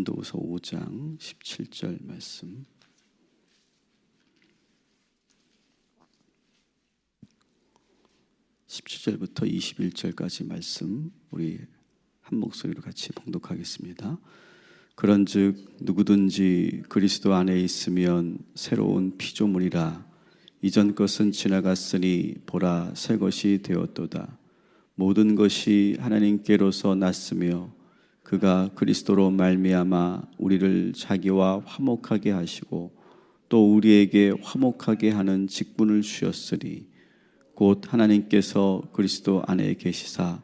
고린도후서 5장 17절 말씀. 17절부터 21절까지 말씀 우리 한 목소리로 같이 봉독하겠습니다. 그런즉 누구든지 그리스도 안에 있으면 새로운 피조물이라. 이전 것은 지나갔으니 보라 새 것이 되었도다. 모든 것이 하나님께로서 났으며 그가 그리스도로 말미암아 우리를 자기와 화목하게 하시고 또 우리에게 화목하게 하는 직분을 주셨으니 곧 하나님께서 그리스도 안에 계시사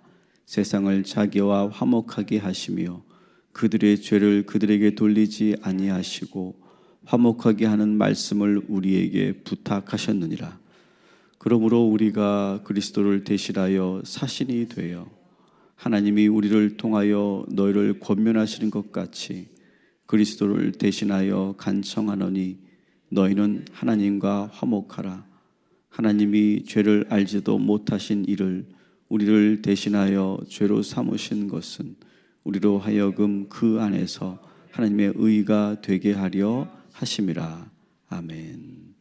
세상을 자기와 화목하게 하시며 그들의 죄를 그들에게 돌리지 아니하시고 화목하게 하는 말씀을 우리에게 부탁하셨느니라. 그러므로 우리가 그리스도를 대신하여 사신이 되어 하나님이 우리를 통하여 너희를 권면하시는 것 같이 그리스도를 대신하여 간청하노니 너희는 하나님과 화목하라. 하나님이 죄를 알지도 못하신 이를 우리를 대신하여 죄로 삼으신 것은 우리로 하여금 그 안에서 하나님의 의가 되게 하려 하심이라. 아멘.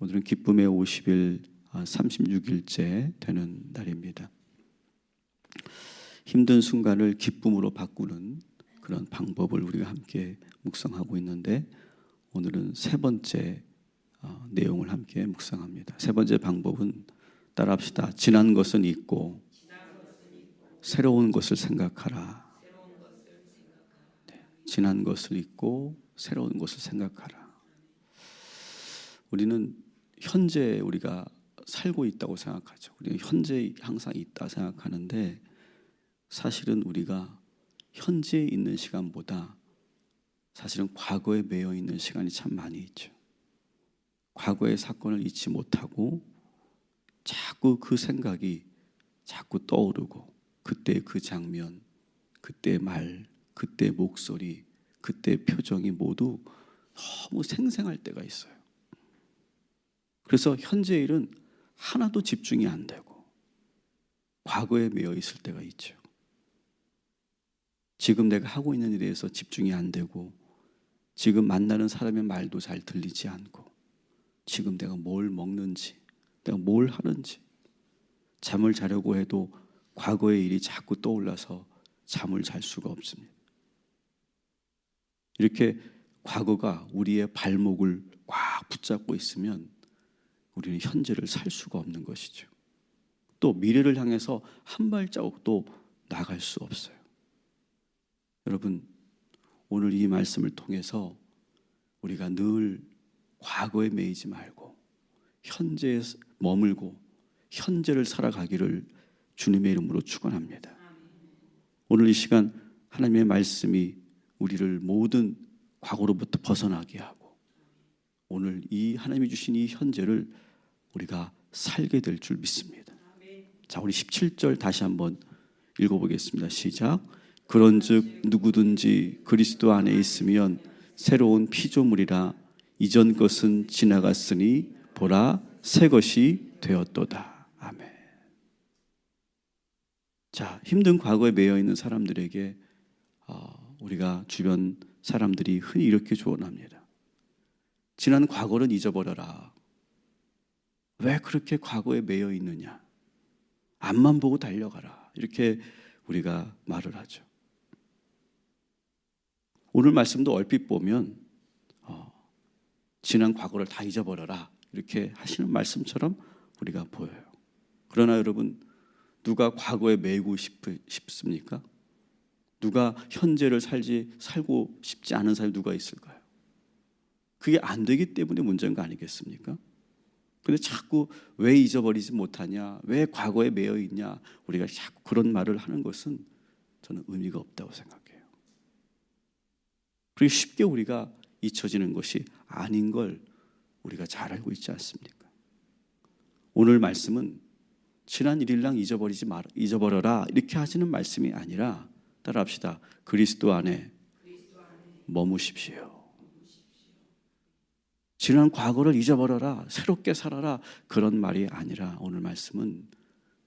오늘은 기쁨의 50일 36일째 되는 날입니다. 힘든 순간을 기쁨으로 바꾸는 그런 방법을 우리가 함께 묵상하고 있는데 오늘은 세 번째 내용을 함께 묵상합니다. 세 번째 방법은 따라합시다. 지난 것은 잊고 새로운 것을 생각하라. 네, 지난 것을 잊고 새로운 것을 생각하라. 우리는 현재 우리가 살고 있다고 생각하죠. 우리는 현재 항상 있다 생각하는데 사실은 우리가 현재에 있는 시간보다 사실은 과거에 매여 있는 시간이 참 많이 있죠. 과거의 사건을 잊지 못하고 자꾸 그 생각이 자꾸 떠오르고 그때의 그 장면, 그때의 말, 그때의 목소리, 그때의 표정이 모두 너무 생생할 때가 있어요. 그래서 현재 일은 하나도 집중이 안 되고 과거에 매여 있을 때가 있죠. 지금 내가 하고 있는 일에 대해서 집중이 안 되고 지금 만나는 사람의 말도 잘 들리지 않고 지금 내가 뭘 먹는지 내가 뭘 하는지 잠을 자려고 해도 과거의 일이 자꾸 떠올라서 잠을 잘 수가 없습니다. 이렇게 과거가 우리의 발목을 꽉 붙잡고 있으면 우리는 현재를 살 수가 없는 것이죠. 또 미래를 향해서 한 발자국도 나갈 수 없어요. 여러분, 오늘 이 말씀을 통해서 우리가 늘 과거에 매이지 말고 현재에 머물고 현재를 살아가기를 주님의 이름으로 축원합니다. 오늘 이 시간 하나님의 말씀이 우리를 모든 과거로부터 벗어나게 하고 오늘 이 하나님이 주신 이 현재를 우리가 살게 될 줄 믿습니다. 자, 우리 17절 다시 한번 읽어보겠습니다. 시작. 그런즉 누구든지 그리스도 안에 있으면 새로운 피조물이라. 이전 것은 지나갔으니 보라 새 것이 되었도다. 아멘. 자, 힘든 과거에 매여 있는 사람들에게 우리가 주변 사람들이 흔히 이렇게 조언합니다. 지난 과거는 잊어버려라. 왜 그렇게 과거에 매여 있느냐? 앞만 보고 달려가라. 이렇게 우리가 말을 하죠. 오늘 말씀도 얼핏 보면 지난 과거를 다 잊어버려라 이렇게 하시는 말씀처럼 우리가 보여요. 그러나 여러분, 누가 과거에 매이고 싶습니까? 누가 현재를 살고 싶지 않은 사람이 누가 있을까요? 그게 안 되기 때문에 문제인 거 아니겠습니까? 근데 자꾸 왜 잊어버리지 못하냐, 왜 과거에 매여 있냐, 우리가 자꾸 그런 말을 하는 것은 저는 의미가 없다고 생각해요. 그리고 쉽게 우리가 잊혀지는 것이 아닌 걸 우리가 잘 알고 있지 않습니까? 오늘 말씀은 지난 일일랑 잊어버려라 이렇게 하시는 말씀이 아니라 따라합시다. 그리스도 안에 머무십시오. 지난 과거를 잊어버려라, 새롭게 살아라 그런 말이 아니라 오늘 말씀은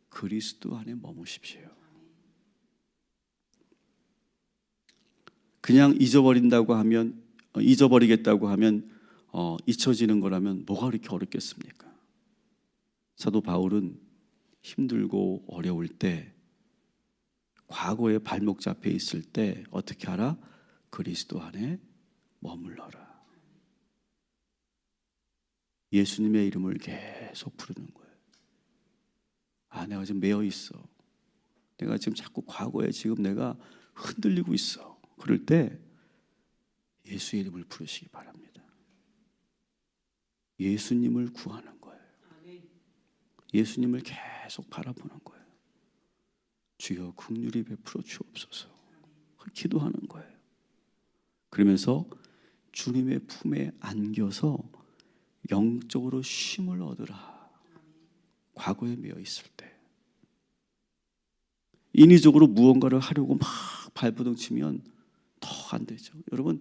그리스도 안에 머무십시오. 그냥 잊어버리겠다고 하면 잊혀지는 거라면 뭐가 그렇게 어렵겠습니까? 사도 바울은 힘들고 어려울 때, 과거에 발목 잡혀 있을 때 어떻게 하라? 그리스도 안에 머물러라. 예수님의 이름을 계속 부르는 거예요. 내가 지금 매여 있어. 내가 지금 자꾸 과거에 지금 내가 흔들리고 있어. 그럴 때 예수의 이름을 부르시기 바랍니다. 예수님을 구하는 거예요. 예수님을 계속 바라보는 거예요. 주여 긍휼히 베풀어 주옵소서. 기도하는 거예요. 그러면서 주님의 품에 안겨서 영적으로 쉼을 얻으라. 과거에 매여 있을 때 인위적으로 무언가를 하려고 막 발버둥 치면 더 안 되죠. 여러분,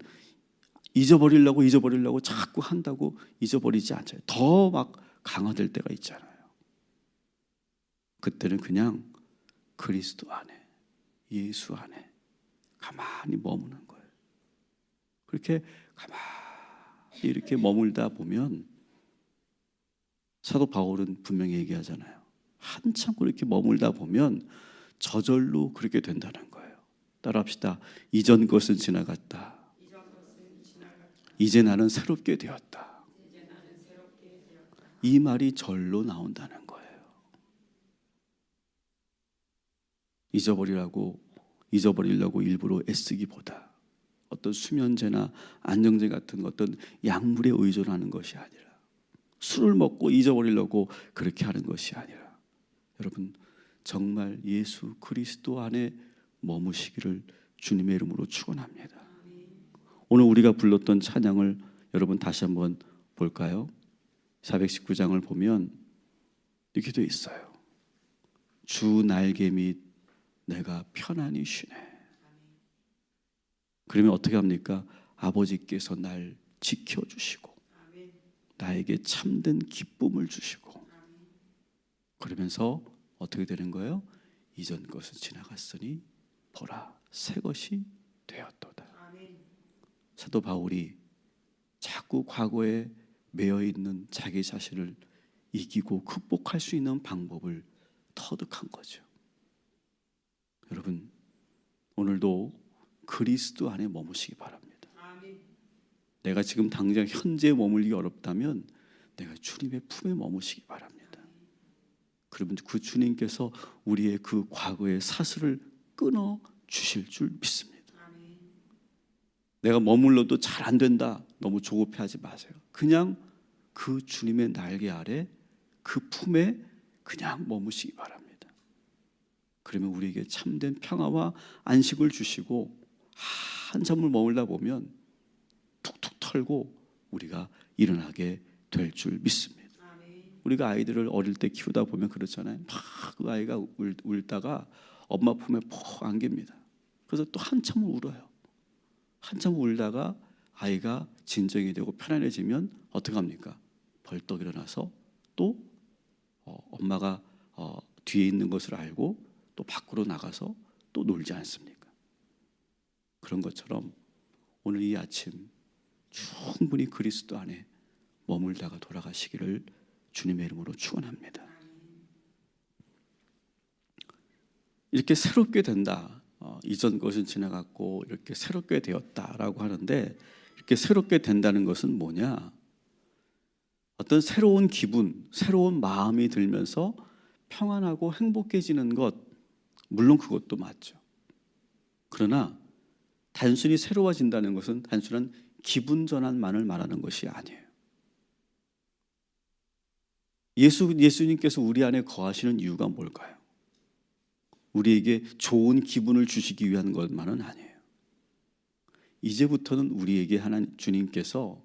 잊어버리려고 자꾸 한다고 잊어버리지 않아요. 더 막 강화될 때가 있잖아요. 그때는 그냥 그리스도 안에, 예수 안에 가만히 머무는 거예요. 그렇게 가만히 이렇게 머물다 보면, 사도 바울은 분명히 얘기하잖아요. 한참 그렇게 머물다 보면 저절로 그렇게 된다는 거예요. 따라합시다. 이전 것은 지나갔다. 이제 나는 새롭게 되었다. 이 말이 절로 나온다는 거예요. 잊어버리려고 일부러 애쓰기보다 어떤 수면제나 안정제 같은 어떤 약물에 의존하는 것이 아니라, 술을 먹고 잊어버리려고 그렇게 하는 것이 아니라, 여러분 정말 예수 그리스도 안에 머무시기를 주님의 이름으로 축원합니다. 오늘 우리가 불렀던 찬양을 여러분 다시 한번 볼까요? 419장을 보면 이렇게 돼 있어요. 주 날개 밑 내가 편안히 쉬네. 그러면 어떻게 합니까? 아버지께서 날 지켜주시고 나에게 참된 기쁨을 주시고, 그러면서 어떻게 되는 거예요? 이전 것은 지나갔으니 보라 새 것이 되었도다. 사도 바울이 자꾸 과거에 매여 있는 자기 자신을 이기고 극복할 수 있는 방법을 터득한 거죠. 여러분, 오늘도 그리스도 안에 머무시기 바랍니다. 내가 지금 당장 현재에 머물기 어렵다면 내가 주님의 품에 머무시기 바랍니다. 그러면 그 주님께서 우리의 그 과거의 사슬을 끊어 주실 줄 믿습니다. 내가 머물러도 잘 안 된다, 너무 조급해하지 마세요. 그냥 그 주님의 날개 아래, 그 품에 그냥 머무시기 바랍니다. 그러면 우리에게 참된 평화와 안식을 주시고, 한참을 머물다 보면 툭툭 털고 우리가 일어나게 될 줄 믿습니다. 우리가 아이들을 어릴 때 키우다 보면 그렇잖아요. 막 그 아이가 울다가 엄마 품에 푹 안깁니다. 그래서 또 한참을 울어요. 한참 울다가 아이가 진정이 되고 편안해지면 어떻게 합니까? 벌떡 일어나서 또 엄마가 뒤에 있는 것을 알고 또 밖으로 나가서 또 놀지 않습니까? 그런 것처럼 오늘 이 아침 충분히 그리스도 안에 머물다가 돌아가시기를 주님의 이름으로 축원합니다. 이렇게 새롭게 된다, 이전 것은 지나갔고 이렇게 새롭게 되었다라고 하는데, 이렇게 새롭게 된다는 것은 뭐냐? 어떤 새로운 기분, 새로운 마음이 들면서 평안하고 행복해지는 것, 물론 그것도 맞죠. 그러나 단순히 새로워진다는 것은 단순한 기분 전환만을 말하는 것이 아니에요. 예수님께서 우리 안에 거하시는 이유가 뭘까요? 우리에게 좋은 기분을 주시기 위한 것만은 아니에요. 이제부터는 우리에게 주님께서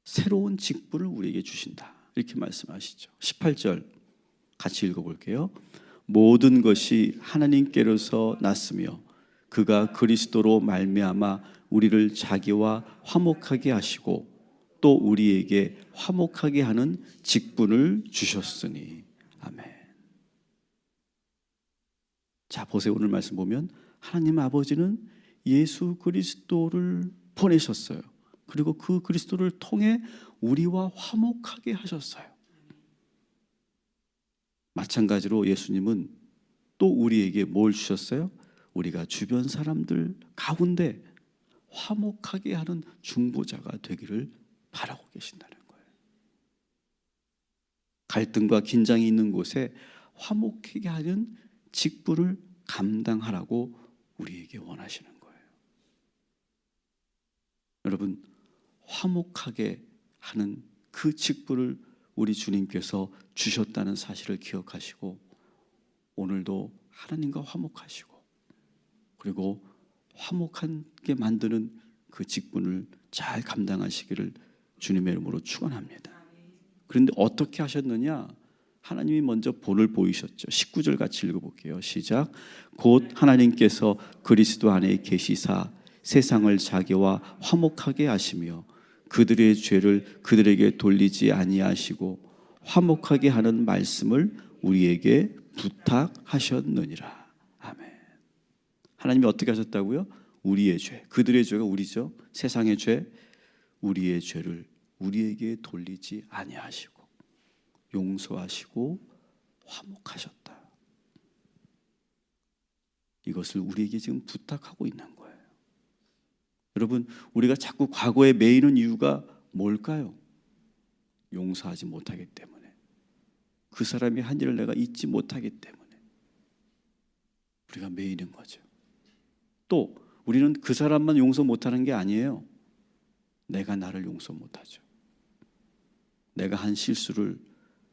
새로운 직분을 우리에게 주신다, 이렇게 말씀하시죠. 18절 같이 읽어볼게요. 모든 것이 하나님께로서 났으며 그가 그리스도로 말미암아 우리를 자기와 화목하게 하시고 또 우리에게 화목하게 하는 직분을 주셨으니. 아멘. 자, 보세요. 오늘 말씀 보면 하나님 아버지는 예수 그리스도를 보내셨어요. 그리고 그 그리스도를 통해 우리와 화목하게 하셨어요. 마찬가지로 예수님은 또 우리에게 뭘 주셨어요? 우리가 주변 사람들 가운데 화목하게 하는 중보자가 되기를 바라고 계신다는 거예요. 갈등과 긴장이 있는 곳에 화목하게 하는 직분을 감당하라고 우리에게 원하시는 거예요. 여러분, 화목하게 하는 그 직분을 우리 주님께서 주셨다는 사실을 기억하시고 오늘도 하나님과 화목하시고 그리고 화목하게 만드는 그 직분을 잘 감당하시기를 주님의 이름으로 축원합니다. 그런데 어떻게 하셨느냐? 하나님이 먼저 본을 보이셨죠. 19절 같이 읽어볼게요. 시작. 곧 하나님께서 그리스도 안에 계시사 세상을 자기와 화목하게 하시며 그들의 죄를 그들에게 돌리지 아니하시고 화목하게 하는 말씀을 우리에게 부탁하셨느니라. 아멘. 하나님이 어떻게 하셨다고요? 우리의 죄, 그들의 죄가 우리죠. 세상의 죄, 우리의 죄를 우리에게 돌리지 아니하시고 용서하시고 화목하셨다. 이것을 우리에게 지금 부탁하고 있는 거예요. 여러분, 우리가 자꾸 과거에 매이는 이유가 뭘까요? 용서하지 못하기 때문에, 그 사람이 한 일을 내가 잊지 못하기 때문에 우리가 매이는 거죠. 또 우리는 그 사람만 용서 못하는 게 아니에요. 내가 나를 용서 못하죠. 내가 한 실수를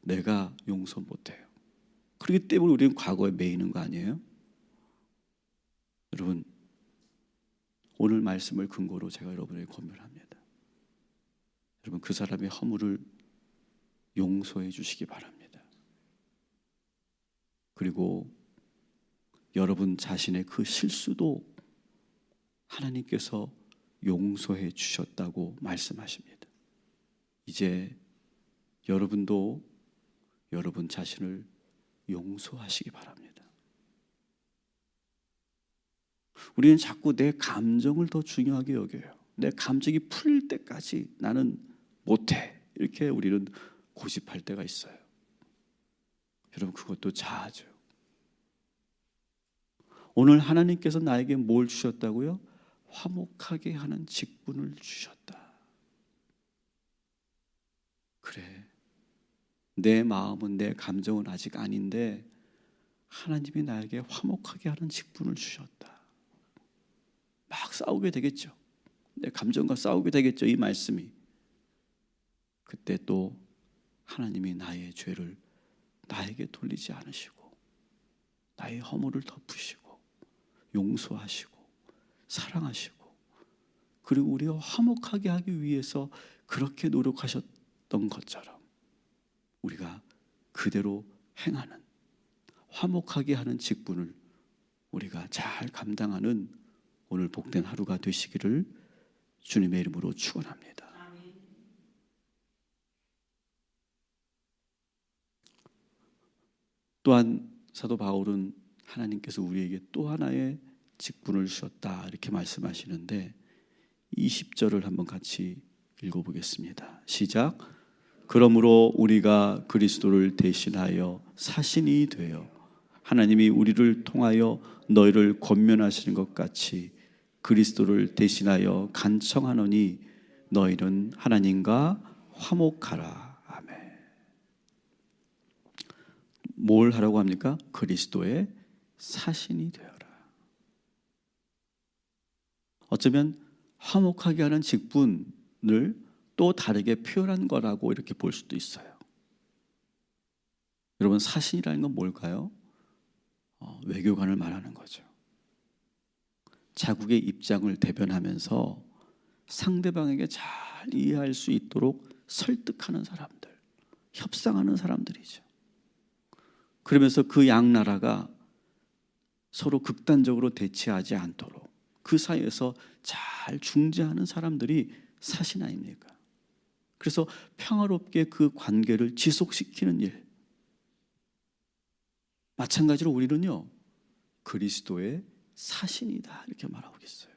내가 용서 못해요. 그렇기 때문에 우리는 과거에 매이는 거 아니에요? 여러분, 오늘 말씀을 근거로 제가 여러분에게 권면합니다. 여러분, 그 사람의 허물을 용서해 주시기 바랍니다. 그리고 여러분 자신의 그 실수도 하나님께서 용서해 주셨다고 말씀하십니다. 이제 여러분도 여러분 자신을 용서하시기 바랍니다. 우리는 자꾸 내 감정을 더 중요하게 여겨요. 내 감정이 풀릴 때까지 나는 못해, 이렇게 우리는 고집할 때가 있어요. 여러분, 그것도 자아죠. 오늘 하나님께서 나에게 뭘 주셨다고요? 화목하게 하는 직분을 주셨다. 그래, 내 마음은, 내 감정은 아직 아닌데 하나님이 나에게 화목하게 하는 직분을 주셨다. 막 싸우게 되겠죠. 내 감정과 싸우게 되겠죠. 이 말씀이. 그때 또 하나님이 나의 죄를 나에게 돌리지 않으시고 나의 허물을 덮으시고 용서하시고 사랑하시고 그리고 우리가 화목하게 하기 위해서 그렇게 노력하셨던 것처럼 우리가 그대로 행하는, 화목하게 하는 직분을 우리가 잘 감당하는 오늘 복된 하루가 되시기를 주님의 이름으로 축원합니다. 또한 사도 바울은 하나님께서 우리에게 또 하나의 직분을 주셨다, 이렇게 말씀하시는데 20절을 한번 같이 읽어보겠습니다. 시작. 그러므로 우리가 그리스도를 대신하여 사신이 되어 하나님이 우리를 통하여 너희를 권면하시는 것 같이 그리스도를 대신하여 간청하노니 너희는 하나님과 화목하라. 아멘. 뭘 하라고 합니까? 그리스도의 사신이 되어라. 어쩌면 화목하게 하는 직분을 또 다르게 표현한 거라고 이렇게 볼 수도 있어요. 여러분, 사신이라는 건 뭘까요? 외교관을 말하는 거죠. 자국의 입장을 대변하면서 상대방에게 잘 이해할 수 있도록 설득하는 사람들, 협상하는 사람들이죠. 그러면서 그 양 나라가 서로 극단적으로 대치하지 않도록 그 사이에서 잘 중재하는 사람들이 사신 아닙니까? 그래서 평화롭게 그 관계를 지속시키는 일. 마찬가지로 우리는요, 그리스도의 사신이다, 이렇게 말하고 있어요.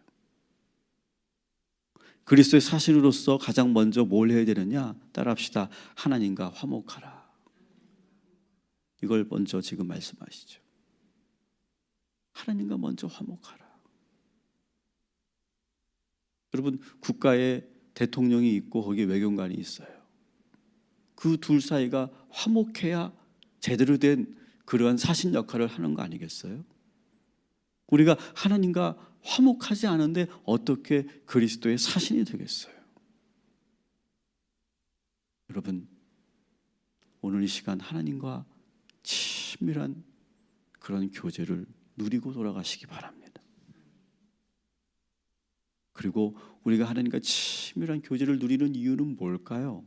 그리스도의 사신으로서 가장 먼저 뭘 해야 되느냐? 따라합시다. 하나님과 화목하라. 이걸 먼저 지금 말씀하시죠. 하나님과 먼저 화목하라. 여러분, 국가에 대통령이 있고 거기에 외교관이 있어요. 그 둘 사이가 화목해야 제대로 된 그러한 사신 역할을 하는 거 아니겠어요? 우리가 하나님과 화목하지 않은데 어떻게 그리스도의 사신이 되겠어요? 여러분, 오늘 이 시간 하나님과 친밀한 그런 교제를 누리고 돌아가시기 바랍니다. 그리고 우리가 하나님과 친밀한 교제를 누리는 이유는 뭘까요?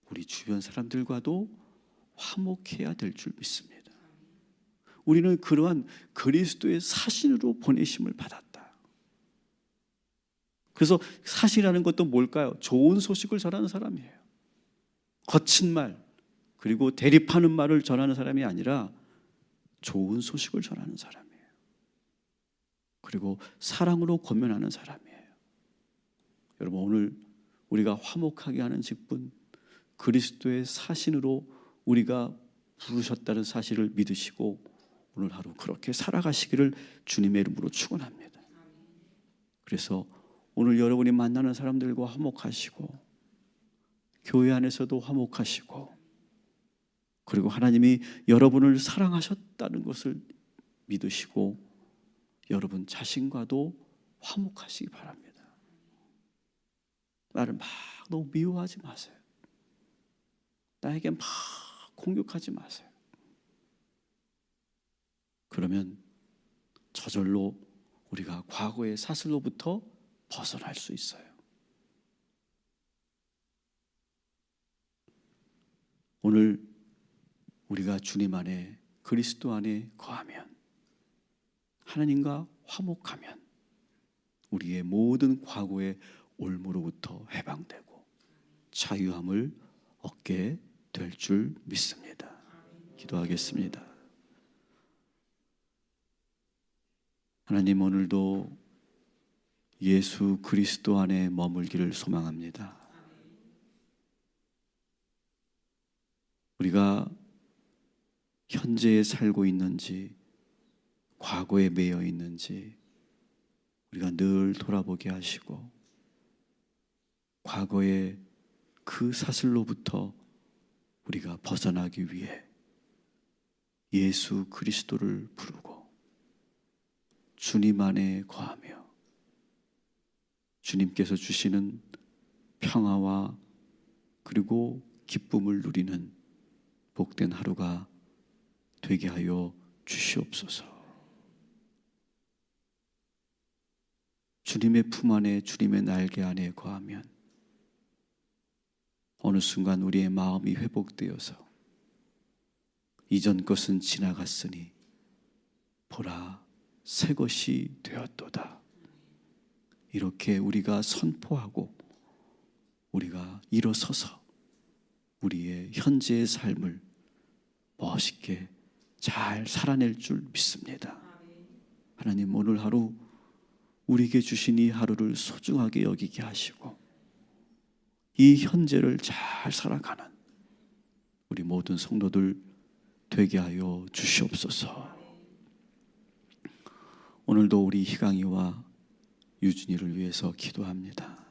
우리 주변 사람들과도 화목해야 될 줄 믿습니다. 우리는 그러한 그리스도의 사신으로 보내심을 받았다. 그래서 사신이라는 것도 뭘까요? 좋은 소식을 전하는 사람이에요. 거친 말, 그리고 대립하는 말을 전하는 사람이 아니라 좋은 소식을 전하는 사람이에요. 그리고 사랑으로 권면하는 사람이에요. 여러분, 오늘 우리가 화목하게 하는 직분, 그리스도의 사신으로 우리가 부르셨다는 사실을 믿으시고 오늘 하루 그렇게 살아가시기를 주님의 이름으로 축원합니다. 그래서 오늘 여러분이 만나는 사람들과 화목하시고, 교회 안에서도 화목하시고, 그리고 하나님이 여러분을 사랑하셨다는 것을 믿으시고 여러분 자신과도 화목하시기 바랍니다. 나를 막 너무 미워하지 마세요. 나에게 막 공격하지 마세요. 그러면 저절로 우리가 과거의 사슬로부터 벗어날 수 있어요. 오늘 우리가 주님 안에, 그리스도 안에 거하면, 하나님과 화목하면 우리의 모든 과거의 올무로부터 해방되고 자유함을 얻게 될 줄 믿습니다. 기도하겠습니다. 하나님, 오늘도 예수 그리스도 안에 머물기를 소망합니다. 우리가 현재에 살고 있는지 과거에 매여 있는지 우리가 늘 돌아보게 하시고, 과거의 그 사슬로부터 우리가 벗어나기 위해 예수 그리스도를 부르고 주님 안에 거하며 주님께서 주시는 평화와 그리고 기쁨을 누리는 복된 하루가 되게 하여 주시옵소서. 주님의 품 안에, 주님의 날개 안에 거하면 어느 순간 우리의 마음이 회복되어서 이전 것은 지나갔으니 보라 새 것이 되었도다. 이렇게 우리가 선포하고 우리가 일어서서 우리의 현재의 삶을 멋있게 잘 살아낼 줄 믿습니다. 하나님, 오늘 하루 우리에게 주신 이 하루를 소중하게 여기게 하시고 이 현재를 잘 살아가는 우리 모든 성도들 되게 하여 주시옵소서. 오늘도 우리 희강이와 유진이를 위해서 기도합니다.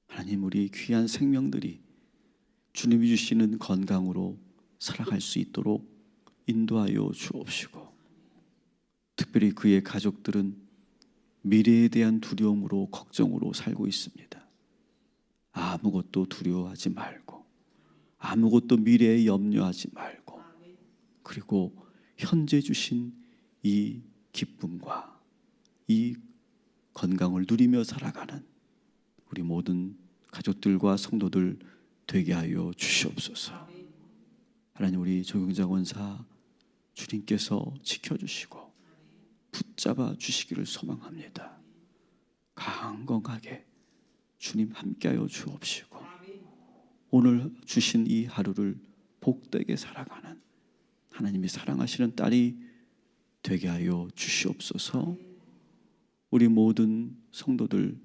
하나님, 우리 귀한 생명들이 주님이 주시는 건강으로 살아갈 수 있도록 인도하여 주옵시고, 특별히 그의 가족들은 미래에 대한 두려움으로, 걱정으로 살고 있습니다. 아무것도 두려워하지 말고, 아무것도 미래에 염려하지 말고, 그리고 현재 주신 이 기쁨과 이 건강을 누리며 살아가는 우리 모든 가족들과 성도들 되게 하여 주시옵소서. 하나님, 우리 조경자 권사 주님께서 지켜주시고 붙잡아 주시기를 소망합니다. 강건하게 주님 함께하여 주옵시고 오늘 주신 이 하루를 복되게 살아가는 하나님이 사랑하시는 딸이 되게 하여 주시옵소서. 우리 모든 성도들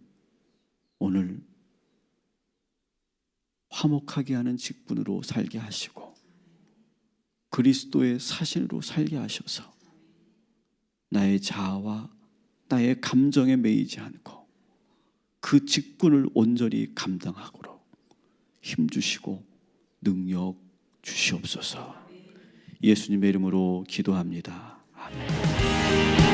오늘 화목하게 하는 직분으로 살게 하시고 그리스도의 사신으로 살게 하셔서 나의 자아와 나의 감정에 매이지 않고 그 직분을 온전히 감당하도록 힘주시고 능력 주시옵소서. 예수님의 이름으로 기도합니다. 아멘.